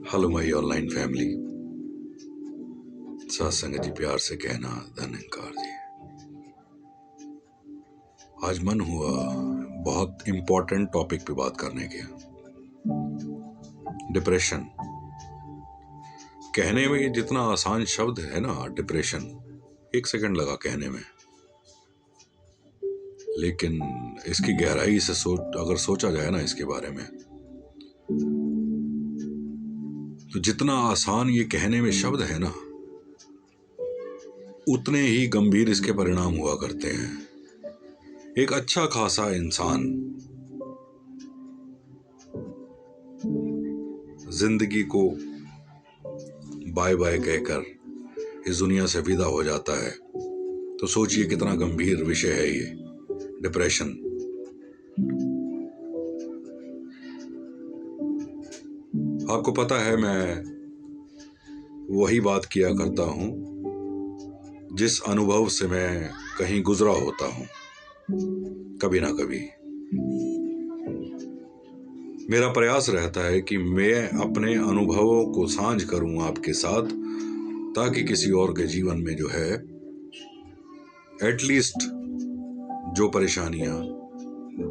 Hello my online family. सत्संग जी, प्यार से कहना धन्यकार जी। आज मन हुआ बहुत इम्पोर्टेंट टॉपिक पे बात करने के। डिप्रेशन कहने में जितना आसान शब्द है ना, डिप्रेशन 1 सेकंड लगा कहने में, लेकिन इसकी गहराई से अगर सोचा जाए ना इसके बारे में, तो जितना आसान ये कहने में शब्द है ना, उतने ही गंभीर इसके परिणाम हुआ करते हैं। एक अच्छा खासा इंसान जिंदगी को बाय बाय कहकर इस दुनिया से विदा हो जाता है, तो सोचिए कितना गंभीर विषय है ये डिप्रेशन। आपको पता है, मैं वही बात किया करता हूं जिस अनुभव से मैं कहीं गुजरा होता हूं, कभी ना कभी। मेरा प्रयास रहता है कि मैं अपने अनुभवों को साझा करूं आपके साथ, ताकि किसी और के जीवन में जो है एटलीस्ट जो परेशानियां,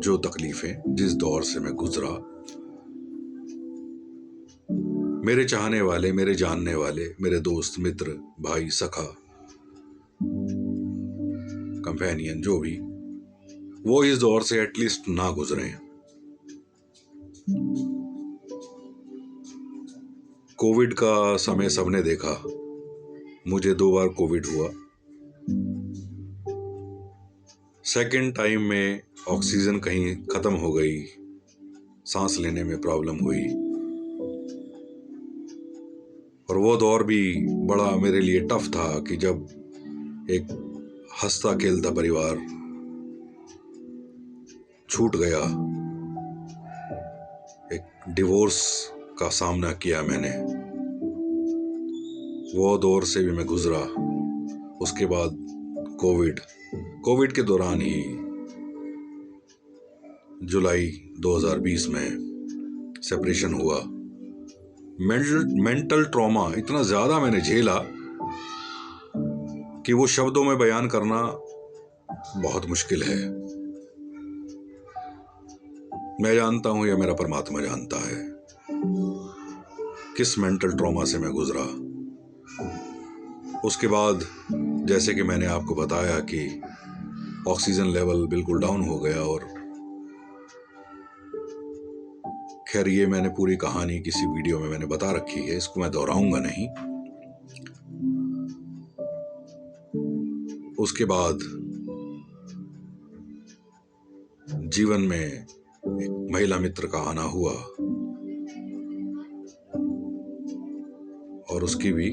जो तकलीफें, जिस दौर से मैं गुजरा, मेरे चाहने वाले, मेरे जानने वाले, मेरे दोस्त, मित्र, भाई, सखा, कंपेनियन, जो भी, वो इस दौर से एटलीस्ट ना गुजरे। कोविड का समय सबने देखा। मुझे 2 बार कोविड हुआ। सेकंड टाइम में ऑक्सीजन कहीं खत्म हो गई, सांस लेने में प्रॉब्लम हुई, और वो दौर भी बड़ा मेरे लिए टफ था कि जब एक हंसता खेलता परिवार छूट गया, एक डिवोर्स का सामना किया मैंने। वो दौर से भी मैं गुजरा। उसके बाद कोविड के दौरान ही जुलाई 2020 में सेपरेशन हुआ। मेंटल ट्रॉमा इतना ज्यादा मैंने झेला कि वो शब्दों में बयान करना बहुत मुश्किल है। मैं जानता हूं, या मेरा परमात्मा जानता है किस मेंटल ट्रॉमा से मैं गुजरा। उसके बाद जैसे कि मैंने आपको बताया कि ऑक्सीजन लेवल बिल्कुल डाउन हो गया, और खैर ये मैंने पूरी कहानी किसी वीडियो में मैंने बता रखी है, इसको मैं दोहराऊंगा नहीं। उसके बाद जीवन में एक महिला मित्र का आना हुआ, और उसकी भी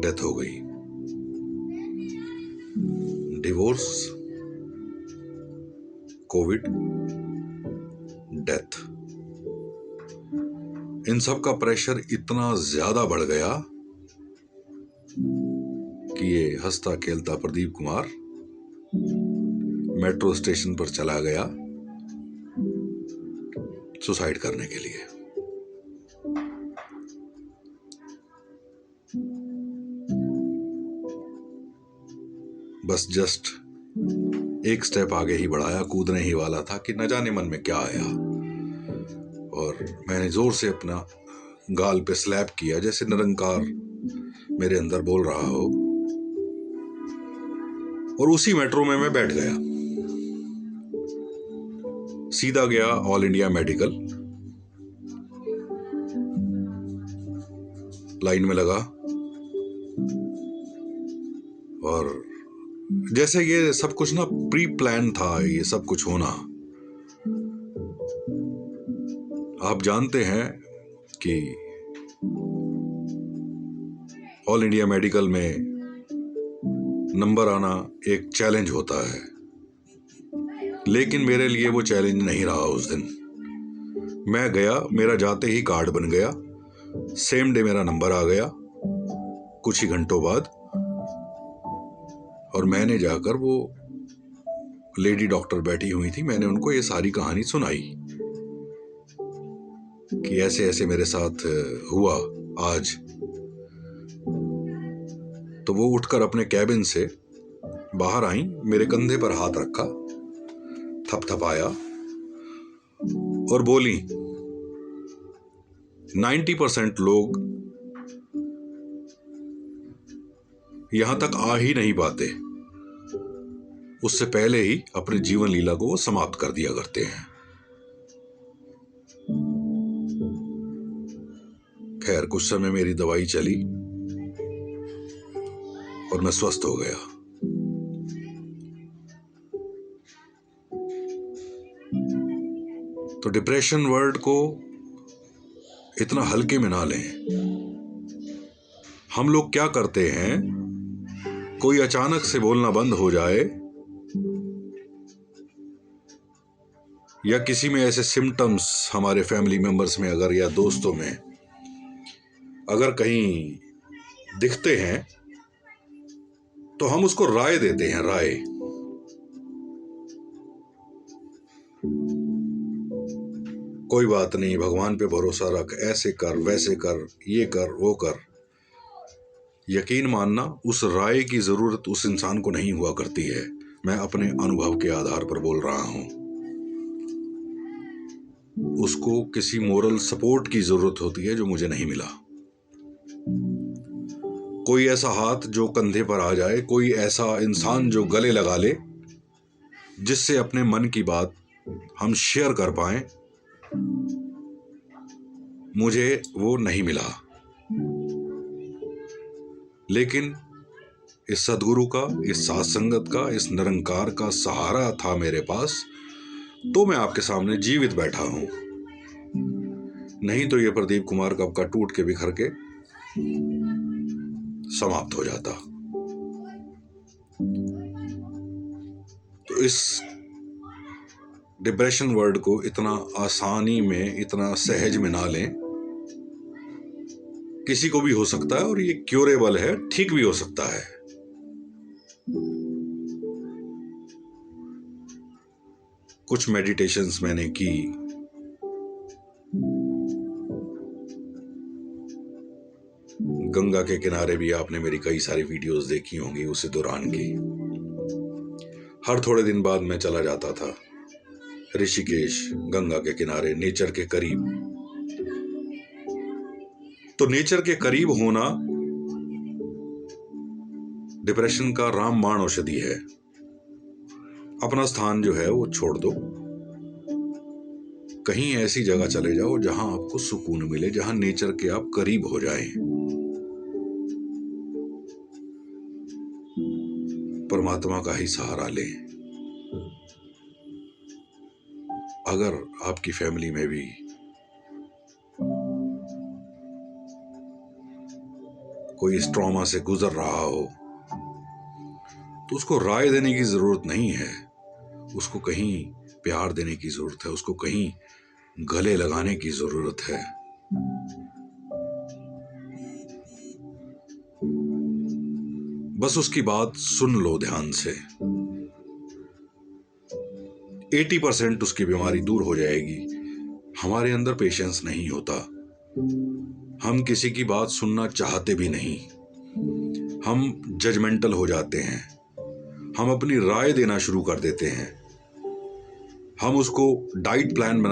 डेथ हो गई। डिवोर्स, कोविड, डेथ, इन सब का प्रेशर इतना ज्यादा बढ़ गया कि ये हंसता खेलता प्रदीप कुमार मेट्रो स्टेशन पर चला गया सुसाइड करने के लिए। बस जस्ट एक स्टेप आगे ही बढ़ाया, कूदने ही वाला था कि न जाने मन में क्या आया, और मैंने जोर से अपना गाल पे स्लैप किया, जैसे निरंकार मेरे अंदर बोल रहा हो, और उसी मेट्रो में मैं बैठ गया। सीधा गया ऑल इंडिया मेडिकल, लाइन में लगा, और जैसे ये सब कुछ ना प्री प्लान था, ये सब कुछ होना। आप जानते हैं कि ऑल इंडिया मेडिकल में नंबर आना एक चैलेंज होता है, लेकिन मेरे लिए वो चैलेंज नहीं रहा उस दिन। मैं गया, मेरा जाते ही कार्ड बन गया, सेम डे मेरा नंबर आ गया कुछ ही घंटों बाद, और मैंने जाकर, वो लेडी डॉक्टर बैठी हुई थी, मैंने उनको ये सारी कहानी सुनाई। कि ऐसे ऐसे मेरे साथ हुआ आज, तो वो उठकर अपने कैबिन से बाहर आई, मेरे कंधे पर हाथ रखा, थपथपाया और बोली, 90% लोग यहां तक आ ही नहीं पाते, उससे पहले ही अपनी जीवन लीला को वो समाप्त कर दिया करते हैं। खैर, कुछ समय मेरी दवाई चली और मैं स्वस्थ हो गया। तो डिप्रेशन वर्ड को इतना हल्के में ना लें। हम लोग क्या करते हैं, कोई अचानक से बोलना बंद हो जाए या किसी में ऐसे सिम्टम्स हमारे फैमिली मेंबर्स में अगर या दोस्तों में अगर कहीं दिखते हैं, तो हम उसको राय देते हैं, राय। कोई बात नहीं, भगवान पे भरोसा रख, ऐसे कर, वैसे कर, ये कर, वो कर। यकीन मानना, उस राय की जरूरत उस इंसान को नहीं हुआ करती है। मैं अपने अनुभव के आधार पर बोल रहा हूं। उसको किसी मोरल सपोर्ट की जरूरत होती है जो मुझे नहीं मिला। कोई ऐसा हाथ जो कंधे पर आ जाए, कोई ऐसा इंसान जो गले लगा ले, जिससे अपने मन की बात हम शेयर कर पाएं, मुझे वो नहीं मिला। लेकिन इस सदगुरु का, इस सत्संगत का, इस निरंकार का सहारा था मेरे पास, तो मैं आपके सामने जीवित बैठा हूं। नहीं तो ये प्रदीप कुमार कब का टूट के बिखर के समाप्त हो जाता। तो इस डिप्रेशन वर्ड को इतना आसानी में, इतना सहज में ना लें। किसी को भी हो सकता है और ये क्योरेबल है, ठीक भी हो सकता है। कुछ मेडिटेशंस मैंने की, गंगा के किनारे भी आपने मेरी कई सारी वीडियोस देखी होंगी उसी दौरान की। हर थोड़े दिन बाद मैं चला जाता था ऋषिकेश, गंगा के किनारे, नेचर के करीब। तो नेचर के करीब होना डिप्रेशन का रामबाण औषधि है। अपना स्थान जो है वो छोड़ दो, कहीं ऐसी जगह चले जाओ जहां आपको सुकून मिले, जहां नेचर के आप करीब हो जाएं। परमात्मा का ही सहारा लें। अगर आपकी फैमिली में भी कोई इस ट्रॉमा से गुजर रहा हो, तो उसको राय देने की जरूरत नहीं है, उसको कहीं प्यार देने की जरूरत है, उसको कहीं गले लगाने की जरूरत है। बस उसकी बात सुन लो ध्यान से। 80% उसकी बीमारी दूर हो जाएगी। हमारे अंदर पेशेंस नहीं होता, हम किसी की बात सुनना चाहते भी नहीं, हम जजमेंटल हो जाते हैं, हम अपनी राय देना शुरू कर देते हैं, हम उसको डाइट प्लान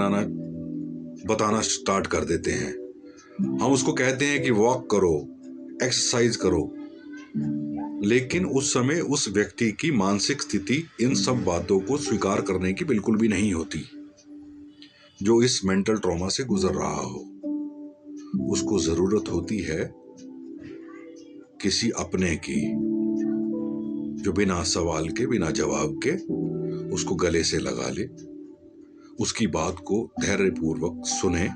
बताना स्टार्ट कर देते हैं, हम उसको कहते हैं कि वॉक करो, एक्सरसाइज करो। लेकिन उस समय उस व्यक्ति की मानसिक स्थिति इन सब बातों को स्वीकार करने की बिल्कुल भी नहीं होती, जो इस मेंटल ट्रॉमा से गुजर रहा हो। उसको जरूरत होती है किसी अपने की, जो बिना सवाल के, बिना जवाब के उसको गले से लगा ले, उसकी बात को धैर्यपूर्वक सुने।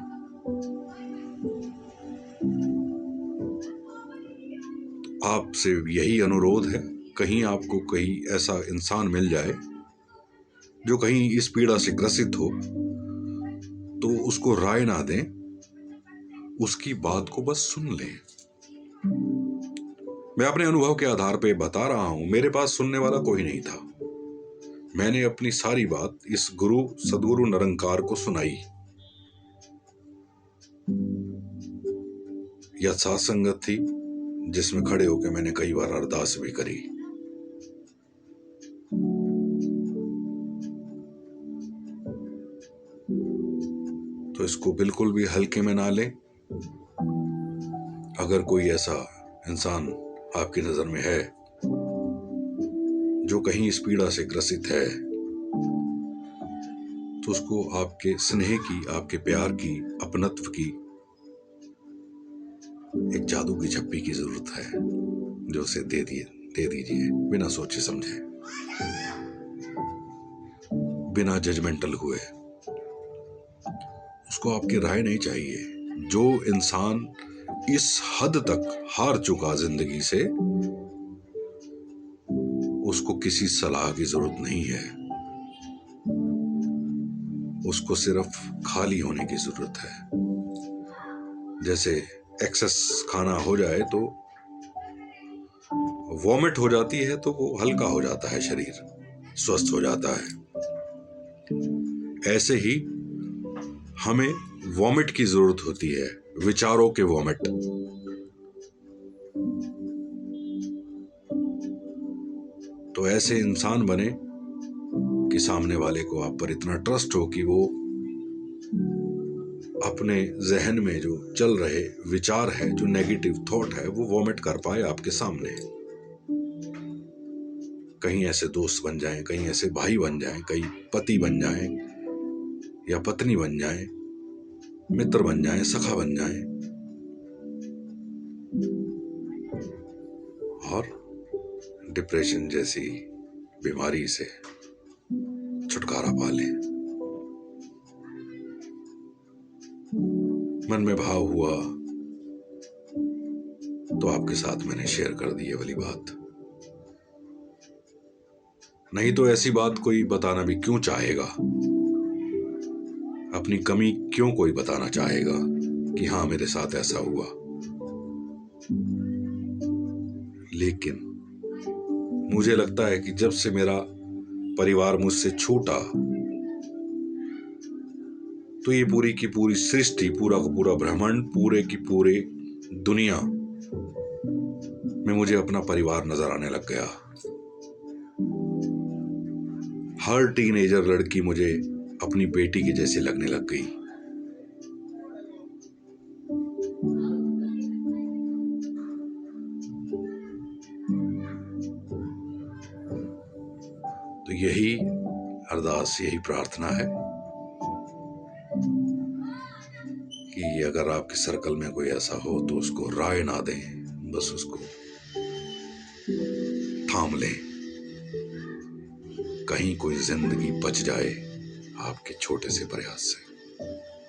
आपसे यही अनुरोध है, कहीं आपको कहीं ऐसा इंसान मिल जाए जो कहीं इस पीड़ा से ग्रसित हो, तो उसको राय ना दें, उसकी बात को बस सुन लें। मैं अपने अनुभव के आधार पे बता रहा हूं, मेरे पास सुनने वाला कोई नहीं था। मैंने अपनी सारी बात इस गुरु, सदगुरु निरंकार को सुनाई। यह साथ संगत थी जिसमें खड़े होकर मैंने कई बार अरदास भी करी। तो इसको बिल्कुल भी हल्के में ना लें। अगर कोई ऐसा इंसान आपकी नजर में है जो कहीं इस पीड़ा से ग्रसित है, तो उसको आपके स्नेह की, आपके प्यार की, अपनत्व की एक जादू की झप्पी की जरूरत है, जो उसे दे दीजिए बिना सोचे समझे, बिना जजमेंटल हुए। उसको आपकी राय नहीं चाहिए। जो इंसान इस हद तक हार चुका जिंदगी से, उसको किसी सलाह की जरूरत नहीं है। उसको सिर्फ खाली होने की जरूरत है। जैसे एक्सेस खाना हो जाए तो वॉमिट हो जाती है, तो वो हल्का हो जाता है, शरीर स्वस्थ हो जाता है। ऐसे ही हमें वॉमिट की जरूरत होती है, विचारों के वॉमिट। तो ऐसे इंसान बने कि सामने वाले को आप पर इतना ट्रस्ट हो कि वो अपने जहन में जो चल रहे विचार है, जो नेगेटिव थॉट है, वो वॉमिट कर पाए आपके सामने। कहीं ऐसे दोस्त बन जाएं, कहीं ऐसे भाई बन जाएं, कहीं पति बन जाएं या पत्नी बन जाएं, मित्र बन जाएं, सखा बन जाएं, और डिप्रेशन जैसी बीमारी से छुटकारा पा लें। मन में भाव हुआ तो आपके साथ मैंने शेयर कर दी ये वाली बात। नहीं तो ऐसी बात कोई बताना भी क्यों चाहेगा? अपनी कमी क्यों कोई बताना चाहेगा कि हाँ मेरे साथ ऐसा हुआ? लेकिन मुझे लगता है कि जब से मेरा परिवार मुझसे छूटा, तो ये पूरी की पूरी सृष्टि, पूरा का पूरा ब्रह्मांड, पूरे की पूरे दुनिया में मुझे अपना परिवार नजर आने लग गया। हर टीनेजर लड़की मुझे अपनी बेटी की जैसी लगने लग गई। तो यही अरदास, यही प्रार्थना है कि अगर आपके सर्कल में कोई ऐसा हो तो उसको राय ना दें, बस उसको थाम लें। कहीं कोई जिंदगी बच जाए आपके छोटे से प्रयास से।